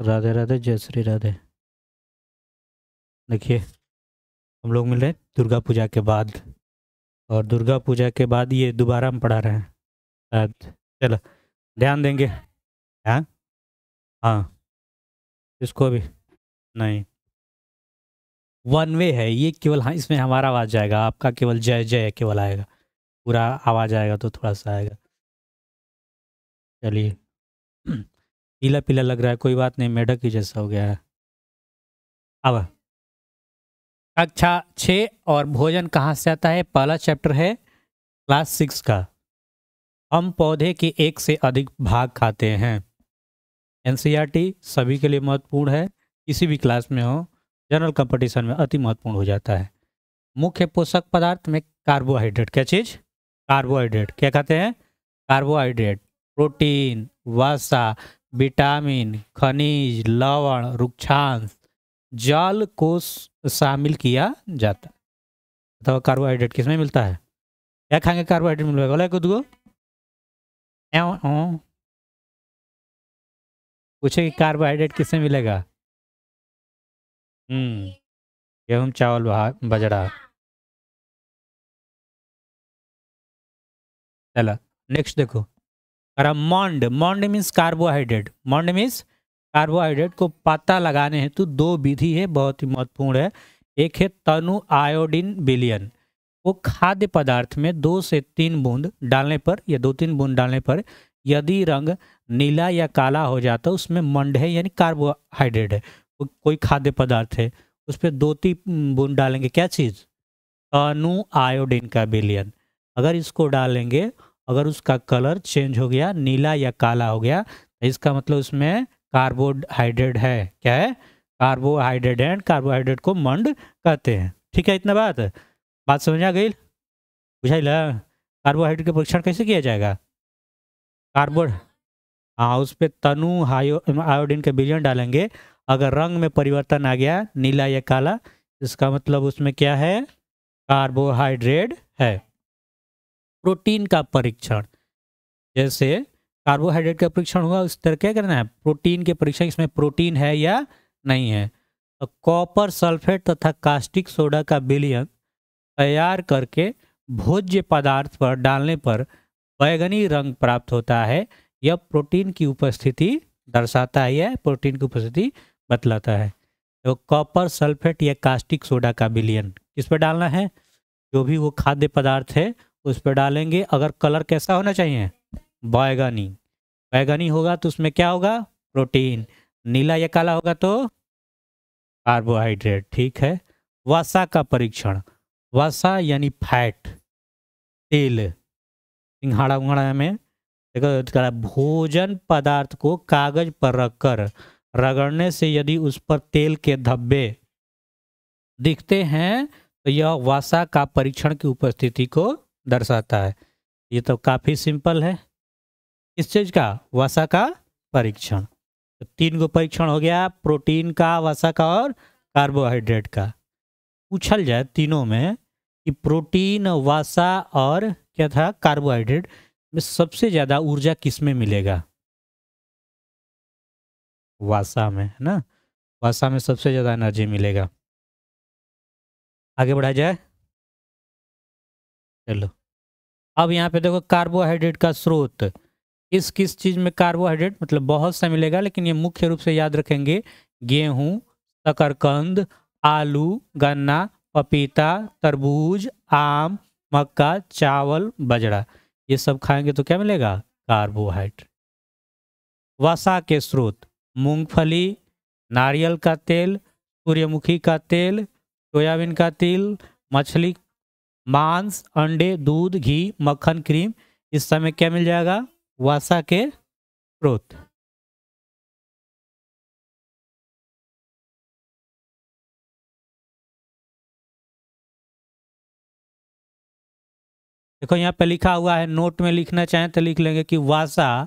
राधे राधे, जय श्री राधे। देखिए, हम लोग मिल रहे हैं दुर्गा पूजा के बाद, और दुर्गा पूजा के बाद ये दोबारा हम पढ़ा रहे हैं शायद। चलो, ध्यान देंगे। हाँ हाँ, इसको भी नहीं, वन वे है ये केवल। हाँ, इसमें हमारा आवाज़ जाएगा, आपका केवल जय जय केवल आएगा, पूरा आवाज़ आएगा तो थोड़ा सा आएगा। चलिए, पीला पीला लग रहा है, कोई बात नहीं, मेढक की जैसा हो गया है। अब कक्षा 6 और भोजन कहाँ से आता है, पहला चैप्टर है क्लास 6 का। हम पौधे के एक से अधिक भाग खाते हैं। एनसीईआरटी सभी के लिए महत्वपूर्ण है, किसी भी क्लास में हो, जनरल कंपटीशन में अति महत्वपूर्ण हो जाता है। मुख्य पोषक पदार्थ में कार्बोहाइड्रेट, क्या चीज़, कार्बोहाइड्रेट, क्या खाते हैं, कार्बोहाइड्रेट, प्रोटीन, वसा, विटामिन, खनिज, लवण, रुक्षांश, जल को शामिल किया जाता है। तो कार्बोहाइड्रेट किसमें मिलता है, क्या खाएंगे कार्बोहाइड्रेट मिलेगा, बोला खुद को पूछे कि कार्बोहाइड्रेट किसमें मिलेगा। गेहूँ, चावल, बाजरा। चलो, नेक्स्ट देखो। मॉन्ड, मॉन्ड मीन्स कार्बोहाइड्रेट, मॉन्ड मीन्स कार्बोहाइड्रेट को पता लगाने हेतु दो विधि है, बहुत ही महत्वपूर्ण है। एक है तनु आयोडीन विलयन, वो खाद्य पदार्थ में 2 से 3 बूंद डालने पर या 2-3 बूंद डालने पर यदि रंग नीला या काला हो जाता है, उसमें मंड है, यानी कार्बोहाइड्रेट है। कोई खाद्य पदार्थ है, उस पर 2-3 बूंद डालेंगे, क्या चीज़, तनु आयोडीन का विलयन। अगर इसको डालेंगे, अगर उसका कलर चेंज हो गया, नीला या काला हो गया, तो इसका मतलब उसमें कार्बोहाइड्रेट है। क्या है, कार्बोहाइड्रेट है, कार्बोहाइड्रेट को मंड कहते हैं। ठीक है, इतना बात समझ आ गई, बुझाइला। कार्बोहाइड्रेट का परीक्षण कैसे किया जाएगा, कार्बो, हाँ, उस पर तनु आयोडीन का विलयन डालेंगे, अगर रंग में परिवर्तन आ गया, नीला या काला, इसका मतलब उसमें क्या है, कार्बोहाइड्रेट है। प्रोटीन का परीक्षण, जैसे कार्बोहाइड्रेट का परीक्षण हुआ, उस तरह क्या करना है, प्रोटीन के परीक्षण, इसमें प्रोटीन है या नहीं है। तो कॉपर सल्फेट तथा कास्टिक सोडा का विलयन तैयार करके भोज्य पदार्थ पर डालने पर बैगनी रंग प्राप्त होता है। यह प्रोटीन की उपस्थिति दर्शाता है, यह प्रोटीन की उपस्थिति बतलाता है। तो कॉपर सल्फेट या कास्टिक सोडा का विलयन किस पर डालना है, जो भी वो खाद्य पदार्थ है उस पर डालेंगे। अगर कलर कैसा होना चाहिए, बैगनी, बैगनी होगा तो उसमें क्या होगा, प्रोटीन, नीला या काला होगा तो कार्बोहाइड्रेट। ठीक है। वसा का परीक्षण, वसा यानी फैट, तेल, सिंघाड़ा उंघाड़ा में देखो, भोजन पदार्थ को कागज पर रखकर रगड़ने से यदि उस पर तेल के धब्बे दिखते हैं तो यह वसा का परीक्षण की उपस्थिति को दर्शाता है। ये तो काफी सिंपल है। किस चीज का, वसा का परीक्षण। तो 3 गो परीक्षण हो गया, प्रोटीन का, वसा का और कार्बोहाइड्रेट का। पूछल जाए तीनों में कि प्रोटीन, वसा और क्या था, कार्बोहाइड्रेट में सबसे ज्यादा ऊर्जा किस में मिलेगा, वसा में, है ना, वसा में सबसे ज्यादा एनर्जी मिलेगा। आगे बढ़ा जाए, चलो। अब यहाँ पे देखो, कार्बोहाइड्रेट का स्रोत, किस चीज में कार्बोहाइड्रेट, मतलब बहुत सा मिलेगा, लेकिन ये मुख्य रूप से याद रखेंगे, गेहूं, शकरकंद, आलू, गन्ना, पपीता, तरबूज, आम, मक्का, चावल, बाजरा, ये सब खाएंगे तो क्या मिलेगा, कार्बोहाइड्रेट। वसा के स्रोत, मूंगफली, नारियल का तेल, सूर्यमुखी का तेल, सोयाबीन का तेल, मछली, मांस, अंडे, दूध, घी, मक्खन, क्रीम, इस समय क्या मिल जाएगा, वसा के स्रोत। देखो यहाँ पे लिखा हुआ है, नोट में लिखना चाहें तो लिख लेंगे कि वसा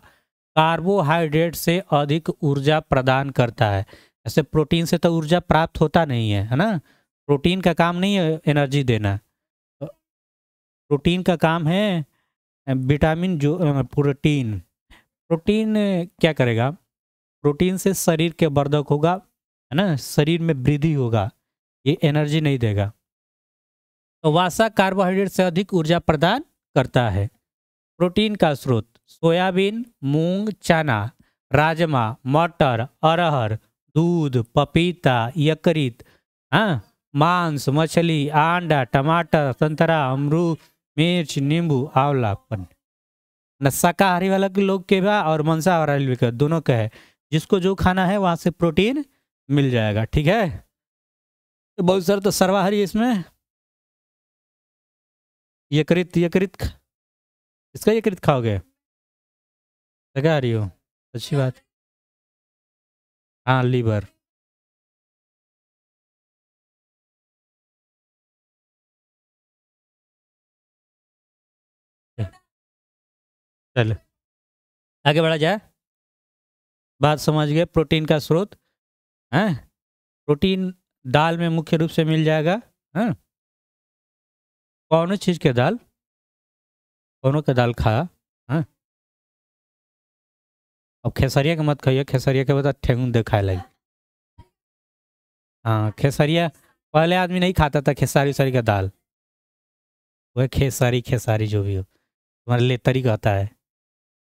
कार्बोहाइड्रेट से अधिक ऊर्जा प्रदान करता है। ऐसे प्रोटीन से तो ऊर्जा प्राप्त होता नहीं है ना, प्रोटीन का काम नहीं है एनर्जी देना, प्रोटीन का काम है विटामिन, जो प्रोटीन, प्रोटीन क्या करेगा, प्रोटीन से शरीर के वर्धक होगा, है ना, शरीर में वृद्धि होगा, ये एनर्जी नहीं देगा। तो वसा कार्बोहाइड्रेट से अधिक ऊर्जा प्रदान करता है। प्रोटीन का स्रोत सोयाबीन, मूंग, चना, राजमा, मटर, अरहर, दूध, पपीता, यकृत, हाँ, मांस, मछली, अंडा, टमाटर, संतरा, अमरूद, मिर्च, नींबू, आंवलापन। न शाकाहारी वाला के लोग के बा और मांसाहारी के दोनों का है, जिसको जो खाना है वहां से प्रोटीन मिल जाएगा। ठीक है, तो बहुत सारे तो सर्वाहारी इसमें यकृत, इसका यकृत खाओगे, शाकाहारी हो, अच्छी बात। हाँ, लीवर, चल आगे बढ़ा जाए। बात समझ गए, प्रोटीन का स्रोत है, प्रोटीन दाल में मुख्य रूप से मिल जाएगा। हाँ, कौन चीज के दाल, कौनों के दाल खा। हाँ, अब खेसरिया के मत खाइए, खेसरिया के बाद ठेंगुन दिखाए लगे। हाँ, खेसरिया पहले आदमी नहीं खाता था, खेसारी उसारी का दाल, वह खेसारी जो भी हो तुम्हारे लिए तरी कहता है।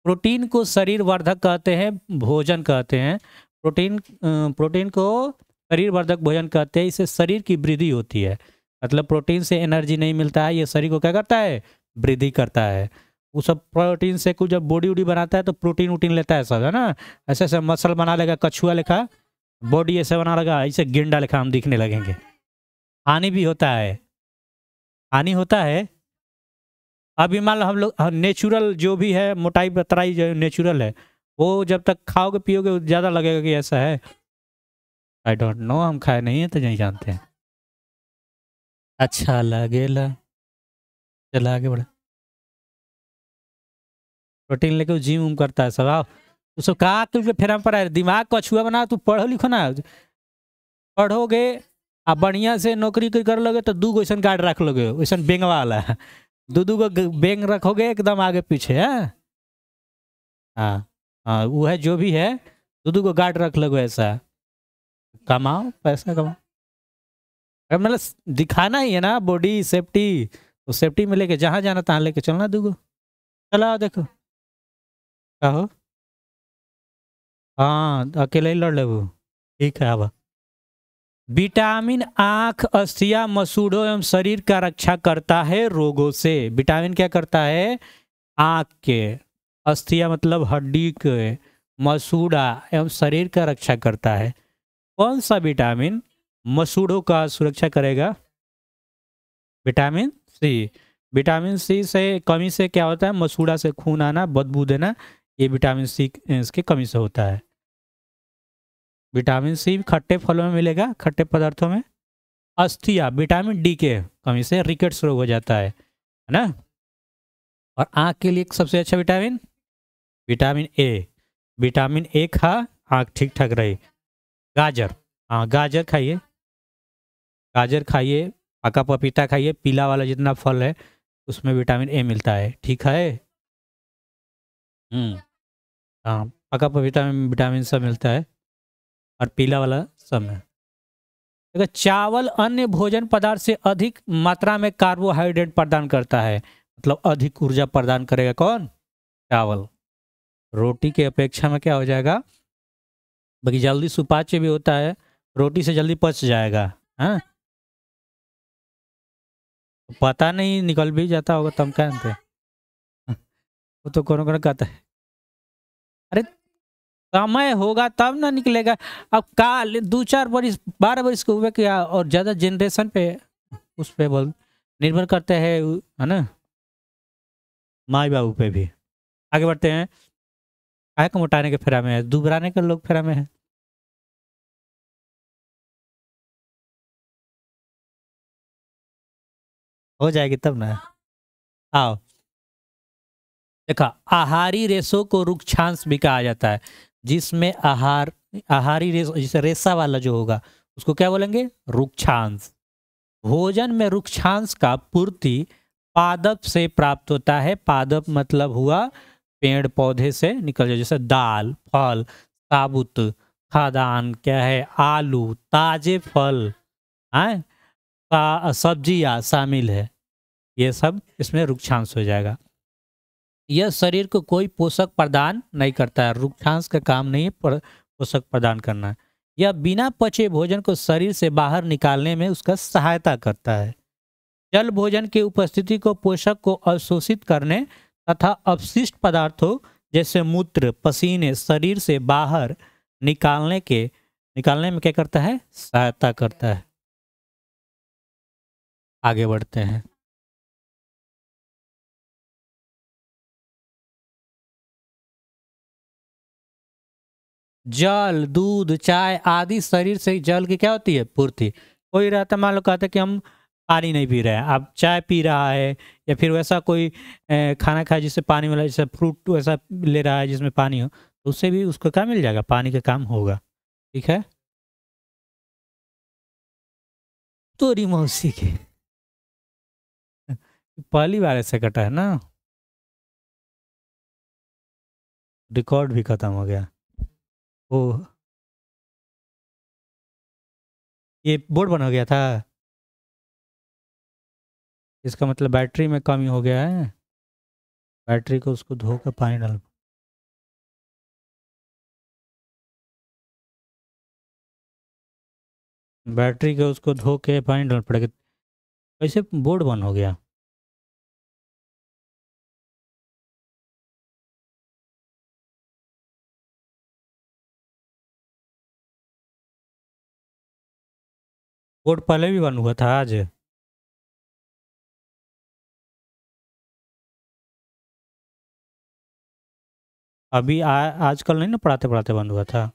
प्रोटीन को शरीर वर्धक कहते हैं, भोजन कहते हैं। प्रोटीन को शरीर वर्धक भोजन कहते हैं, इससे शरीर की वृद्धि होती है। मतलब प्रोटीन से एनर्जी नहीं मिलता है, ये शरीर को क्या करता है, वृद्धि करता है। वो सब प्रोटीन से कुछ जब बॉडी वूडी बनाता है तो प्रोटीन वोटीन लेता है सब, है ना। ऐसे ऐसे मसल बना लेगा, कछुआ लेखा बॉडी ऐसे बना लेगा, ऐसे गेंडा लेखा हम दिखने लगेंगे। हानि भी होता है, हानि होता है। अभी मान लो हम लोग नेचुरल जो भी है, मोटाई पतराई जो नेचुरल है, वो जब तक खाओगे पियोगे ज़्यादा लगेगा कि ऐसा है। आई डोंट नो, हम खाए नहीं है तो नहीं जानते हैं। अच्छा लगेला, चला आगे बढ़ा। प्रोटीन लेके जिम उम करता है सब। आओ तो सब कहा तुझे फेरा पर है, दिमाग को अछुआ बना, तू पढ़ो लिखो ना, पढ़ोगे आप बढ़िया से नौकरी कर लोगे तो 2 गो ऐसा गार्ड रख लोगे, वैसा बेंग वाला 2 गो बेंग रखोगे एकदम आगे पीछे। है हाँ, हाँ वो है जो भी है, 2 गो गार्ड रख लोगे, ऐसा कमाओ, पैसा कमाओ। मतलब दिखाना ही है ना बॉडी सेफ्टी, तो सेफ्टी में लेके जहाँ जाना तहाँ लेके चलना 2 गो। चला देखो क्या हो। हाँ, अकेले ही लड़ ले वो, ठीक है। अब विटामिन आँख, अस्थियां, मसूड़ों एवं शरीर का रक्षा करता है रोगों से। विटामिन क्या करता है, आँख के, अस्थियां मतलब हड्डी के, मसूड़ा एवं शरीर का रक्षा करता है। कौन सा विटामिन मसूड़ों का सुरक्षा करेगा, विटामिन सी। विटामिन सी से कमी से क्या होता है, मसूड़ा से खून आना, बदबू देना, ये विटामिन सी इसकी कमी से होता है। विटामिन सी खट्टे फलों में मिलेगा, खट्टे पदार्थों में। अस्थिया विटामिन डी के कमी से रिकेट्स रोग हो जाता है ना। और आँख के लिए सबसे अच्छा vitamin, vitamin A. Vitamin A खा, आँख ठीक ठाक रहे। गाजर, हाँ गाजर खाइए, गाजर खाइए, पका पपीता खाइए, पीला वाला जितना फल है उसमें विटामिन ए मिलता है, ठीक है। हाँ, पका पपीता में विटामिन सब मिलता है, और पीला वाला सब में। अगर चावल अन्य भोजन पदार्थ से अधिक मात्रा में कार्बोहाइड्रेट प्रदान करता है, मतलब अधिक ऊर्जा प्रदान करेगा कौन, चावल। रोटी के अपेक्षा में क्या हो जाएगा, बाकी जल्दी सुपाच्य भी होता है, रोटी से जल्दी पच जाएगा। हाँ, पता नहीं निकल भी जाता होगा तब क्या जानते हैं। वो तो कौन कौन कहता है, अरे समय होगा तब ना निकलेगा। अब काल 2-4 बरिस 12 बरिस को हुए क्या, और ज़्यादा जनरेशन पे उस पे बोल निर्भर करते हैं, है ना, माई बाबू पे भी। आगे बढ़ते हैं। काहे को मोटाने के फेरा में है, दुबराने के लोग फेरा में है। हो जाएगी तब ना। आओ देखा, आहारी रेशों को रुक्षांश भी कहा जाता है, जिसमें आहारी रेशा, जैसे रेशा वाला जो होगा उसको क्या बोलेंगे, रुक्षांश। भोजन में रुक्षांश का पूर्ति पादप से प्राप्त होता है। पादप मतलब हुआ पेड़ पौधे से निकल जाए, जैसे दाल, फल, साबुत खाद्यान्न क्या है, आलू, ताजे फल, हाँ, सब्जियाँ शामिल है, ये सब इसमें रुक्षांश हो जाएगा। यह शरीर को कोई पोषक प्रदान नहीं करता है, रुक्षांश का काम नहीं है पोषक प्रदान करना। यह बिना पचे भोजन को शरीर से बाहर निकालने में उसका सहायता करता है। जल भोजन की उपस्थिति को पोषक को अवशोषित करने तथा अपशिष्ट पदार्थों जैसे मूत्र, पसीने शरीर से बाहर निकालने में क्या करता है, सहायता करता है। आगे बढ़ते हैं। जल, दूध, चाय आदि शरीर से जल की क्या होती है, पूर्ति। कोई रहता मान लो कहता है कि हम पानी नहीं पी रहे हैं, अब चाय पी रहा है, या फिर वैसा कोई खाना खाए जिससे पानी वाला, जैसे फ्रूट वैसा ले रहा है जिसमें पानी हो, तो उससे भी उसको क्या मिल जाएगा, पानी का काम होगा। ठीक है, तोरी मौसी के पहली बार ऐसे कटा है ना, रिकॉर्ड भी खत्म हो गया। ओ, ये बोर्ड बन हो गया था, इसका मतलब बैटरी में कमी हो गया है। बैटरी को उसको धोकर पानी डाल, बैटरी को उसको धो के पानी डाल पड़ेगा। कैसे बोर्ड बंद हो गया? बोर्ड पहले भी बंद हुआ था आज? अभी आजकल नहीं ना पढ़ाते पढ़ाते बंद हुआ था।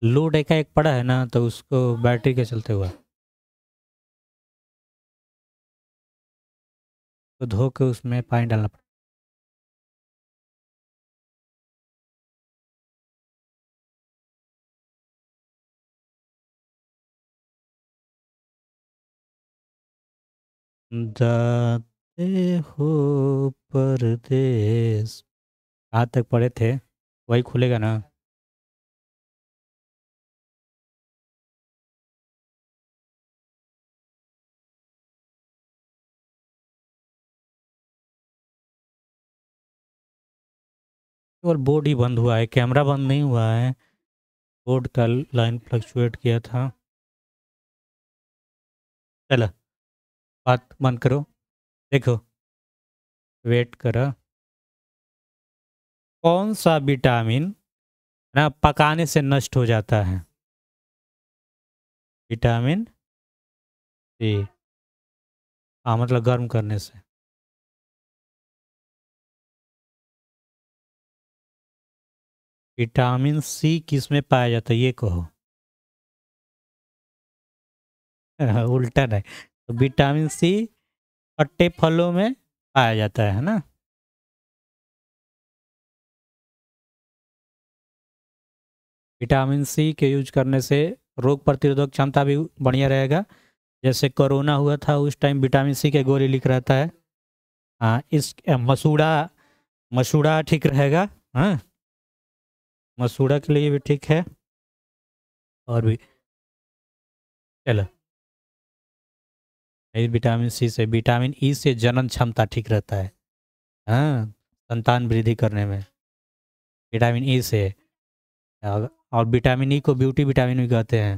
लोड एकाएक पड़ा है ना, तो उसको बैटरी के चलते हुआ, तो धो के उसमें पानी डालना पड़ा। जाते हो परदेस, कहाँ तक पढ़े थे? वही खुलेगा ना? केवल बोर्ड ही बंद हुआ है, कैमरा बंद नहीं हुआ है। बोर्ड का लाइन फ्लक्चुएट किया था। चलो बात बंद करो, देखो, वेट करो। कौन सा विटामिन ना पकाने से नष्ट हो जाता है? Vitamin C. हाँ, मतलब गर्म करने से। विटामिन सी किस में पाया जाता है, ये कहो। उल्टा नहीं, तो विटामिन सी खट्टे फलों में पाया जाता है ना। विटामिन सी के यूज करने से रोग प्रतिरोधक क्षमता भी बढ़िया रहेगा। जैसे कोरोना हुआ था उस टाइम विटामिन सी के गोली लिख रहता है। हाँ, इस मसूड़ा, मसूड़ा ठीक रहेगा। हाँ, मसूड़ा के लिए भी ठीक है। और भी, चलो, विटामिन सी से, विटामिन ई से जनन क्षमता ठीक रहता है। हाँ, संतान वृद्धि करने में विटामिन ई से। और विटामिन ई को ब्यूटी विटामिन भी कहते हैं।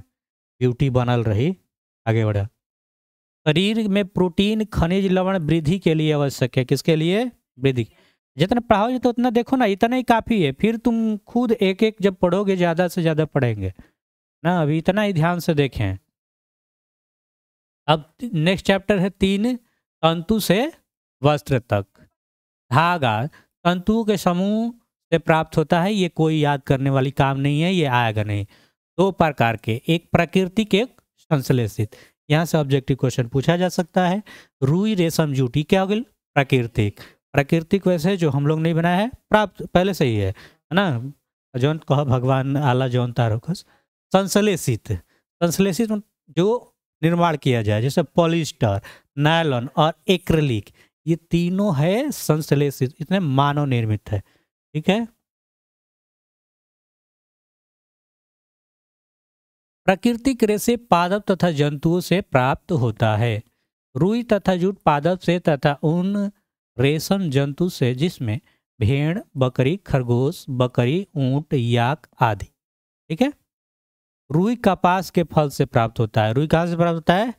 ब्यूटी बनल रही। आगे बढ़ा। शरीर में प्रोटीन, खनिज, लवण वृद्धि के लिए आवश्यक है। किसके लिए? वृद्धि। जितना पढ़ाओगे तो उतना देखो ना, इतना ही काफ़ी है। फिर तुम खुद एक एक जब पढ़ोगे ज़्यादा से ज़्यादा पढ़ेंगे ना, अभी इतना ही ध्यान से देखें। अब नेक्स्ट चैप्टर है 3, तंतु से वस्त्र तक। धागा तंतुओं के समूह से प्राप्त होता है। ये कोई याद करने वाली काम नहीं है, ये आएगा नहीं। 2 प्रकार के, एक प्राकृतिक, एक संश्लेषित। यहाँ से ऑब्जेक्टिव क्वेश्चन पूछा जा सकता है। रुई, रेशम, जूटी क्या हो गई? प्राकृतिक। प्राकृतिक वैसे जो हम लोग नहीं बनाया है, प्राप्त पहले से ही है ना। जौन कहा भगवान आला जौन तारकस। संश्लेषित, संश्लेषित जो निर्माण किया जाए, जैसे पॉलिस्टर, नायलॉन और एक्रिलिक, ये तीनों है संश्लेषित, इतने मानव निर्मित है। ठीक है। प्राकृतिक रेशे पादप तथा जंतुओं से प्राप्त होता है। रुई तथा जूट पादप से तथा उन रेशम जंतु से जिसमें भेड़, बकरी, खरगोश, बकरी, ऊंट, याक आदि। ठीक है। रुई कपास के फल से प्राप्त होता है। रुई कहाँ से प्राप्त होता है?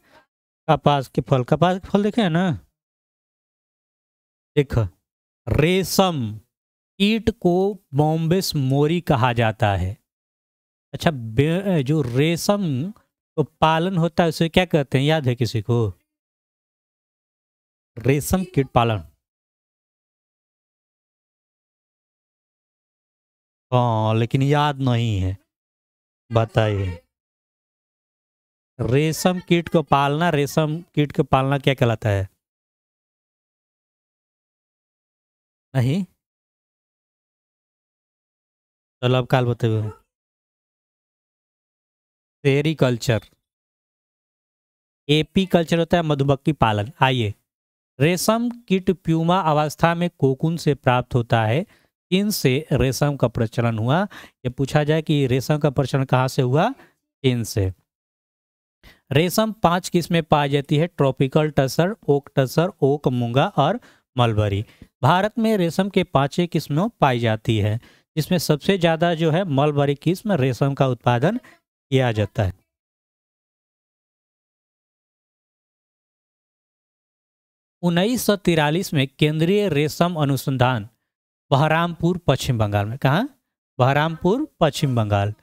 कपास के फल। कपास के फल देखे है ना? देखो, रेशम कीट को बॉम्बिस मोरी कहा जाता है। अच्छा, जो रेशम तो पालन होता है उसे क्या कहते हैं, याद है किसी को? रेशम कीट पालन। हाँ, लेकिन याद नहीं है, बताइए। रेशम कीट को पालना, रेशम कीट को पालना क्या कहलाता है? नहीं, चलो अब काल बताइए। सेरीकल्चर। एपी कल्चर होता है मधुमक्खी पालन। आइए, रेशम कीट प्यूमा अवस्था में कोकून से प्राप्त होता है। चीन से रेशम का प्रचलन हुआ। ये पूछा जाए कि रेशम का प्रचलन कहाँ से हुआ? चीन से। रेशम 5 किस्में पाई जाती है: tropical tasar, oak tasar, oak muga और मलबरी। भारत में रेशम के 5 किस्में पाई जाती है, जिसमें सबसे ज़्यादा जो है मलबरी किस्म रेशम का उत्पादन किया जाता है। 1943 में केंद्रीय रेशम अनुसंधान बहरामपुर पश्चिम बंगाल में। कहाँ? बहरामपुर पश्चिम बंगाल।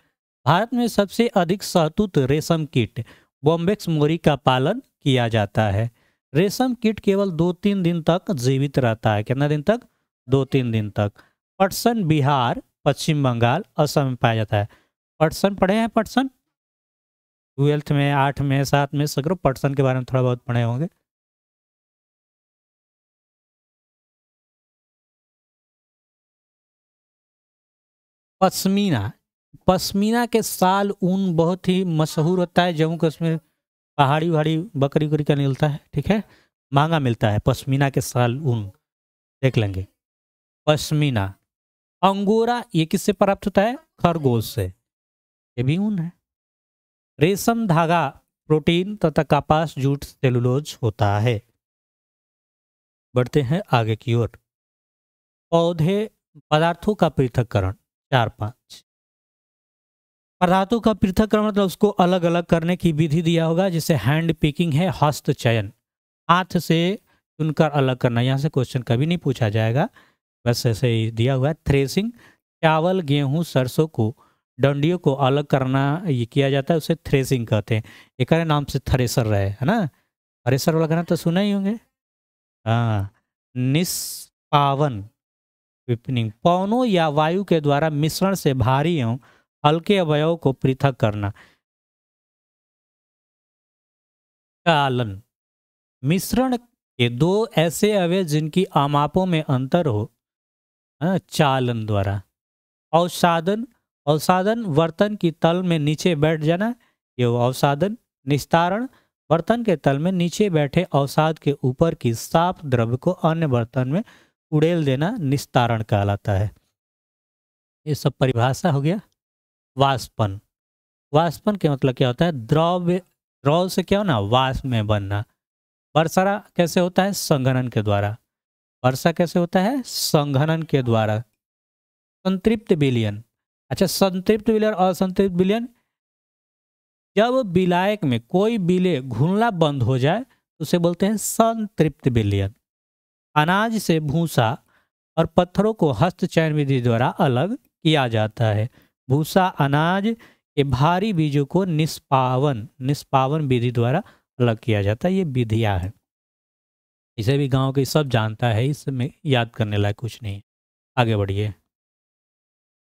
भारत में सबसे अधिक शहतूत रेशम कीट बॉम्बेक्स मोरी का पालन किया जाता है। रेशम कीट केवल 2-3 दिन तक जीवित रहता है। कितना दिन तक? 2-3 दिन तक। पटसन बिहार, पश्चिम बंगाल, असम में पाया जाता है। पटसन पढ़े हैं? पटसन 12th में, 8 में, 7 में सगरो पटसन के बारे में थोड़ा बहुत पढ़े होंगे। पश्मीना। पश्मीना के साल ऊन बहुत ही मशहूर होता है। जम्मू कश्मीर पहाड़ी वहाड़ी बकरी उकरी का मिलता है। ठीक है, महंगा मिलता है पश्मीना के साल ऊन, देख लेंगे। पश्मीना। अंगोरा, ये किससे प्राप्त होता है? खरगोश से। ये भी ऊन है। रेशम धागा प्रोटीन तथा कपास जूट सेलुलोज होता है। बढ़ते हैं आगे की ओर। पौधे पदार्थों का पृथक्करण 4-5। पदार्थों का पृथक्करण मतलब उसको अलग अलग करने की विधि दिया होगा, जिसे हैंड पिकिंग है, हस्त चयन, हाथ से चुनकर अलग करना। यहाँ से क्वेश्चन कभी नहीं पूछा जाएगा, बस ऐसे ही दिया हुआ है। थ्रेसिंग, चावल, गेहूं, सरसों को डंडियों को अलग करना ये किया जाता है, उसे थ्रेसिंग कहते हैं। एक नाम से थ्रेसर रहे, है ना? थ्रेसर वाला गाना तो सुना ही होंगे। हाँ। निष्पावन विपनिंग, पवनों या वायु के द्वारा मिश्रण से भारी एवं हल्के अवयव को पृथक करना। चालन, मिश्रण के 2 ऐसे अवयव जिनकी आमापों में अंतर हो, चालन द्वारा। अवसादन, अवसादन बर्तन की तल में नीचे बैठ जाना, ये अवसादन। निस्तारण, बर्तन के तल में नीचे बैठे अवसाद के ऊपर की साफ द्रव्य को अन्य बर्तन में उड़ेल देना निस्तारण कहलाता है। ये सब परिभाषा हो गया। वाष्पन, वाष्पन के मतलब क्या होता है? द्रव्य, द्रव से क्या होना? वाष्प में बनना। वर्षा कैसे होता है? संघनन के द्वारा। वर्षा कैसे होता है? संघनन के द्वारा। संतृप्त विलयन। अच्छा, संतृप्त विलयन और असंतृप्त विलयन, जब विलायक में कोई विलेय घूलना बंद हो जाए तो उसे बोलते हैं संतृप्त विलयन। अनाज से भूसा और पत्थरों को हस्तचयन विधि द्वारा अलग किया जाता है। भूसा अनाज के भारी बीजों को निष्पावन विधि द्वारा अलग किया जाता है। ये विधियां हैं, इसे भी गांव के सब जानता है, इसमें याद करने लायक कुछ नहीं। आगे बढ़िए।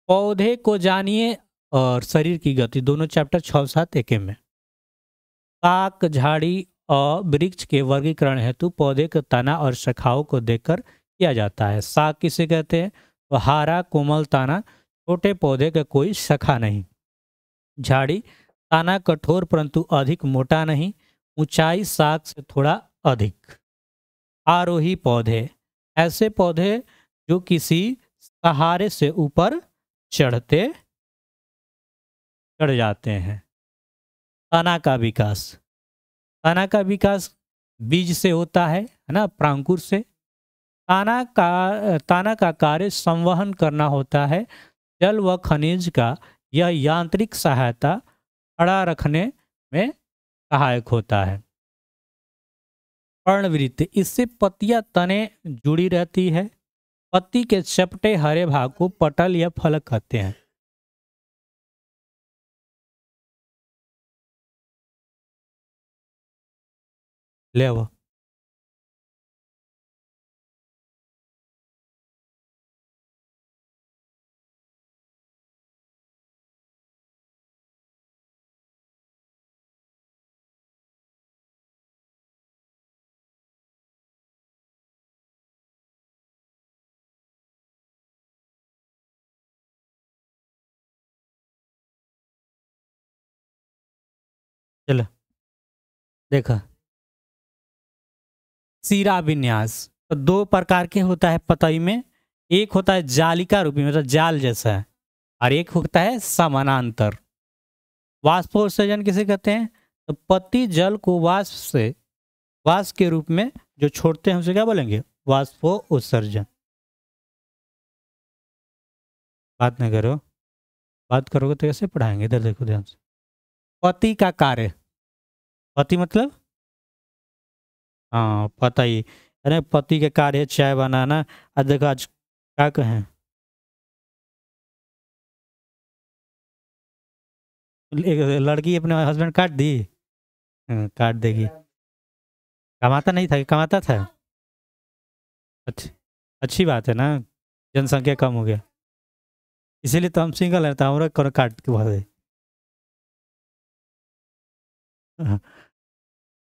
पौधे को जानिए और शरीर की गति, दोनों चैप्टर 6-7 एक में। शाक, झाड़ी और वृक्ष के वर्गीकरण हेतु पौधे के तना और शाखाओं को देखकर किया जाता है। शाक किसे कहते हैं? तो हारा कोमल तना, छोटे पौधे का कोई शाखा नहीं। झाड़ी, तना कठोर परंतु अधिक मोटा नहीं, ऊंचाई शाक से थोड़ा अधिक। आरोही पौधे, ऐसे पौधे जो किसी सहारे से ऊपर चढ़ जाते हैं। तना का विकास, तना का विकास बीज से होता है ना, प्रांकुर से। ताना का कार्य संवहन करना होता है। जल व खनिज का यह यांत्रिक सहायता खड़ा रखने में सहायक होता है। पर्णवृत्ति, इससे पत्तियां तने जुड़ी रहती है। पत्ती के चपटे हरे भाग को पटल या फलक कहते हैं। ले वो चलो देखा, सीरा विन्यास तो दो प्रकार के होता है पतई में। एक होता है जालिका रूपी, मतलब जाल जैसा है, और एक होता है समानांतर। वाष्पोत्सर्जन किसे कहते हैं? तो पत्ती जल को वाष्प के रूप में जो छोड़ते हैं उसे क्या बोलेंगे? वाष्पोत्सर्जन। बात नहीं करो, बात करोगे तो कैसे पढ़ाएंगे? इधर देखो ध्यान से। पति का कार्य, पति मतलब हाँ पता ही, अरे पति के कार्य है चाय बनाना। आज देखो, आज क्या कहें, एक लड़की अपने हस्बैंड काट दी। काट देगी। कमाता नहीं था कि कमाता था? अच्छी अच्छी बात है ना, जनसंख्या कम हो गया, इसीलिए तो हम सिंगल है, तो हमारा कौन काट के भागे।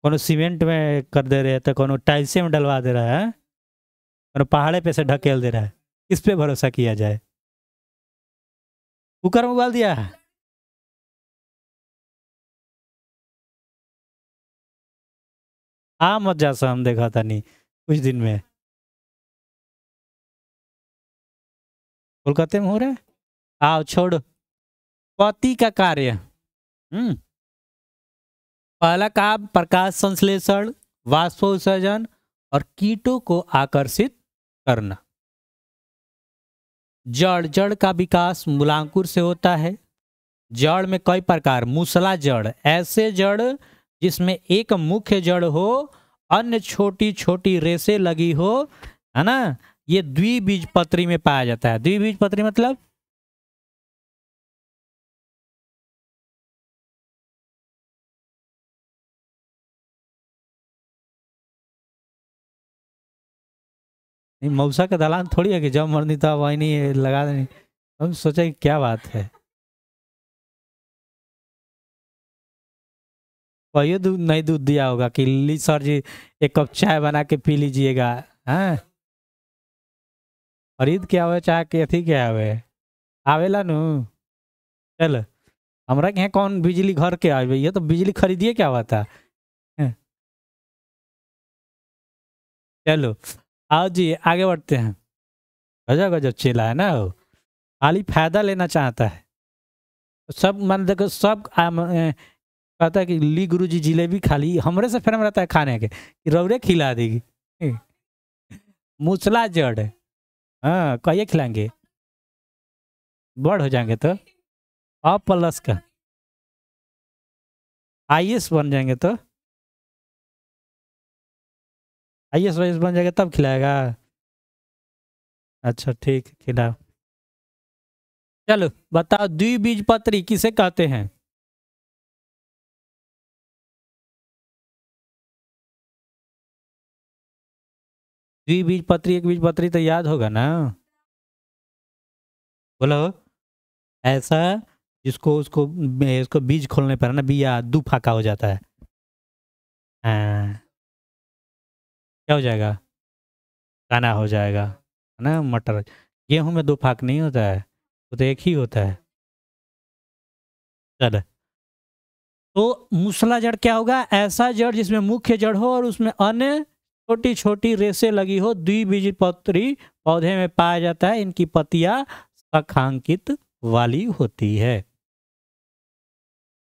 कोनो सीमेंट में कर दे रहे हैं तो कोनो टाइल्से में डलवा दे रहा है, कोनो पहाड़े पे से ढकेल दे रहा है। किस पे भरोसा किया जाए? कुकर में उबाल दिया है। हाँ मत जा, हम देखा था नहीं कुछ दिन में, कोलकाता में हो रहा है। आओ छोड़। पति का कार्य, पहला काम प्रकाश संश्लेषण, वाष्पोत्सर्जन और कीटों को आकर्षित करना। जड़ का विकास मूलांकुर से होता है। जड़ में कई प्रकार, मूसला जड़, ऐसे जड़ जिसमें एक मुख्य जड़ हो, अन्य छोटी छोटी रेशें लगी हो, है ना, ये द्विबीजपत्री में पाया जाता है। द्विबीजपत्री मतलब नहीं, मौसा का दलान थोड़ी है कि जब मरनी था वही नहीं लगा देनी। हम सोचा कि क्या बात है, वही दूध नहीं दूध दिया होगा कि ली सर जी एक कप चाय बना के पी लीजिएगा। हाँ, खरीद के आवे चाय के अथी के आवे, आवेला नु। चल, हमरा के यहाँ कौन बिजली घर के आवे, ये तो बिजली खरीदिए क्या हुआ था। हाँ, चलो आओ जी आगे बढ़ते हैं। गजब गजब चेला है ना वो, खाली फायदा लेना चाहता है। सब मन देखो, सब कहता है कि ली गुरुजी जिलेबी खा ली, हमरे से फिर रहता है खाने के कि रौरे खिला देगी। मूसला जड़, हाँ कहिए खिलाएंगे, बड़ हो जाएंगे तो अब प्लस का आईएएस बन जाएंगे तो, आईएएस वाईएएस बन जाएगा तब खिलाएगा। अच्छा ठीक है, खिलाओ। चलो बताओ, द्विबीजपत्री किसे कहते हैं? द्विबीजपत्री, एक बीजपत्री तो याद होगा ना, बोलो। ऐसा जिसको उसको बीज खोलने पर ना बिया दो फाका हो जाता है। हाँ, क्या हो जाएगा? दाना हो जाएगा, है ना, मटर। गेहूं में दो फाक नहीं होता है, वो तो एक ही होता है। चल, तो मूसला जड़ क्या होगा? ऐसा जड़ जिसमें मुख्य जड़ हो और उसमें अन्य छोटी छोटी रेशें लगी हो, द्विबीजपत्री पौधे में पाया जाता है। इनकी पत्तियां शाखांकित वाली होती है।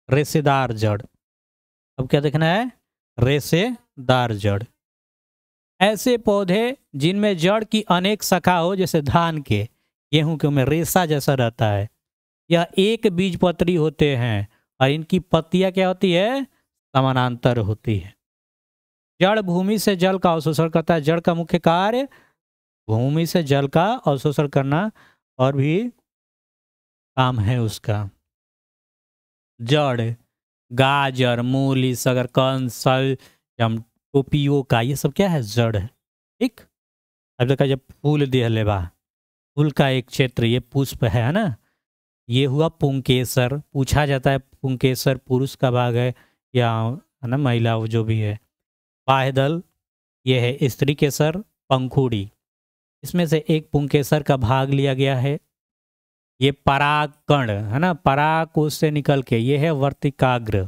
रेशेदार जड़, अब क्या देखना है? रेशेदार जड़। ऐसे पौधे जिनमें जड़ की अनेक शाखा हो, जैसे धान के, गेहूं के में रेशा जैसा रहता है, यह एक बीजपत्री होते हैं और इनकी पत्तियां क्या होती है? समानांतर होती है। जड़ भूमि से जल का अवशोषण करता है। जड़ का मुख्य कार्य भूमि से जल का अवशोषण करना, और भी काम है उसका। जड़ गाजर, मूली, शकरकंद, शलजम, टोपियोका, ये सब क्या है? जड़ है। ठीक। अब देखा जब फूल दे लेवा, फूल का एक क्षेत्र ये पुष्प है ना, ये हुआ पुंकेसर। पूछा जाता है पुंकेसर पुरुष का भाग है या है ना महिला, वो जो भी है। बाह्यदल ये है स्त्री केसर, पंखुड़ी, इसमें से एक पुंकेसर का भाग लिया गया है। ये परागकण है ना, परागकोश से निकल के, ये है वर्तिकाग्र,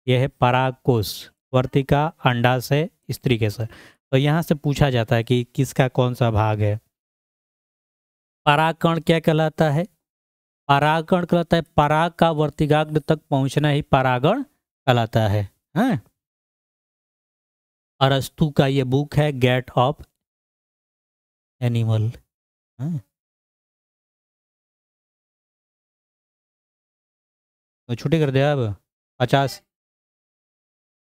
ये है परागकोश, वर्तिका अंडाशय, स्त्री केसर। तो यहाँ से पूछा जाता है कि किसका कौन सा भाग है। परागकण क्या कहलाता है? परागकण कहलाता है पराग का वर्तिकाग्र तक पहुंचना ही परागण कहलाता है। हैं? अरस्तु का ये बुक है गेट ऑफ एनिमल। तो छुट्टी कर दिया अब 50,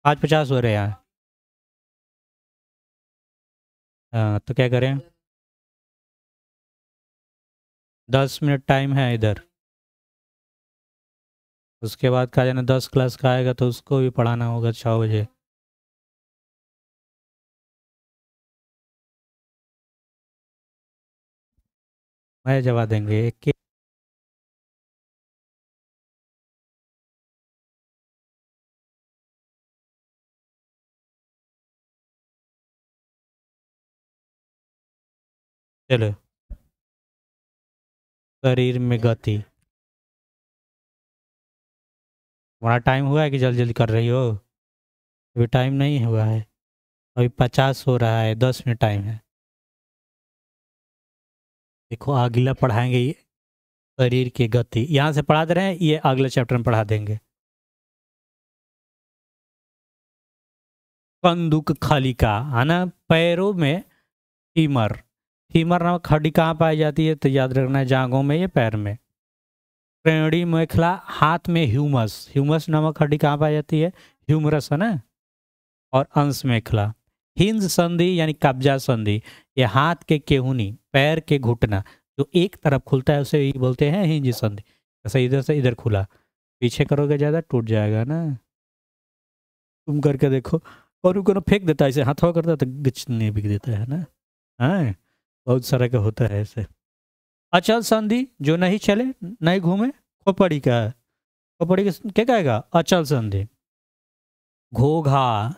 आज 50 हो रहे हैं। हाँ, तो क्या करें? 10 मिनट टाइम है इधर, उसके बाद का जाना 10 क्लास का आएगा तो उसको भी पढ़ाना होगा 6 बजे। मैं जवा देंगे एक के। चलो, शरीर में गति। हमारा टाइम हुआ है कि जल्दी जल्दी कर रही हो? अभी टाइम नहीं हुआ है, अभी 50 हो रहा है, 10 मिनट टाइम है। देखो अगला पढ़ाएंगे ये शरीर की गति, यहाँ से पढ़ा दे रहे हैं, ये अगले चैप्टर में पढ़ा देंगे। कंदुक खलिका है ना, पैरों में फीमर, फीमर नामक हड्डी कहाँ पाई जाती है? तो याद रखना है जांघों में, ये पैर में। प्रेणी मेखला, हाथ में ह्यूमस, ह्यूमस नामक हड्डी कहाँ पाई जाती है? ह्यूमरस है ना। और अंश मेखला। हिंज संधि यानी कब्जा संधि, ये हाथ के केहूनी, पैर के घुटना जो एक तरफ खुलता है उसे बोलते हैं हिंज संधि। जैसे इधर से इधर खुला, पीछे करोगे ज़्यादा टूट जाएगा ना। तुम करके देखो, और उनको ना फेंक देता है ऐसे, हाथों करता है तो गिच नहीं बिक देता है ना। हाँ, बहुत सारा का होता है ऐसे। अचल संधि जो नहीं चले नहीं घूमे, खोपड़ी का, खोपड़ी का क्या कहेगा? अचल संधि। घोघा,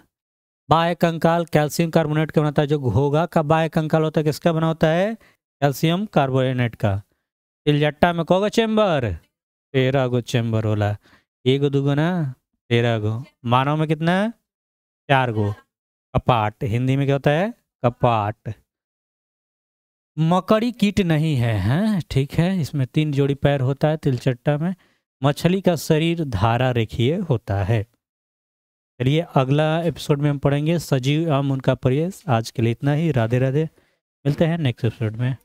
बाह्य कंकाल कैल्शियम कार्बोनेट का बनता है। जो घोघा का बाह्य कंकाल होता है किसका बना होता है? कैल्शियम कार्बोनेट का। तिलजट्टा में कोगो चेम्बर? 13 गो चेम्बर होला। एगो दूगो ना, 13 गो। मानव में कितना? 4 गो। कपाट, हिंदी में क्या होता है? कपाट। मकड़ी कीट नहीं है, हैं? ठीक है, इसमें 3 जोड़ी पैर होता है तिलचट्टा में। मछली का शरीर धारा रेखीय होता है। चलिए अगला एपिसोड में हम पढ़ेंगे सजीव एवं उनका प्रयास। आज के लिए इतना ही। राधे राधे, मिलते हैं नेक्स्ट एपिसोड में।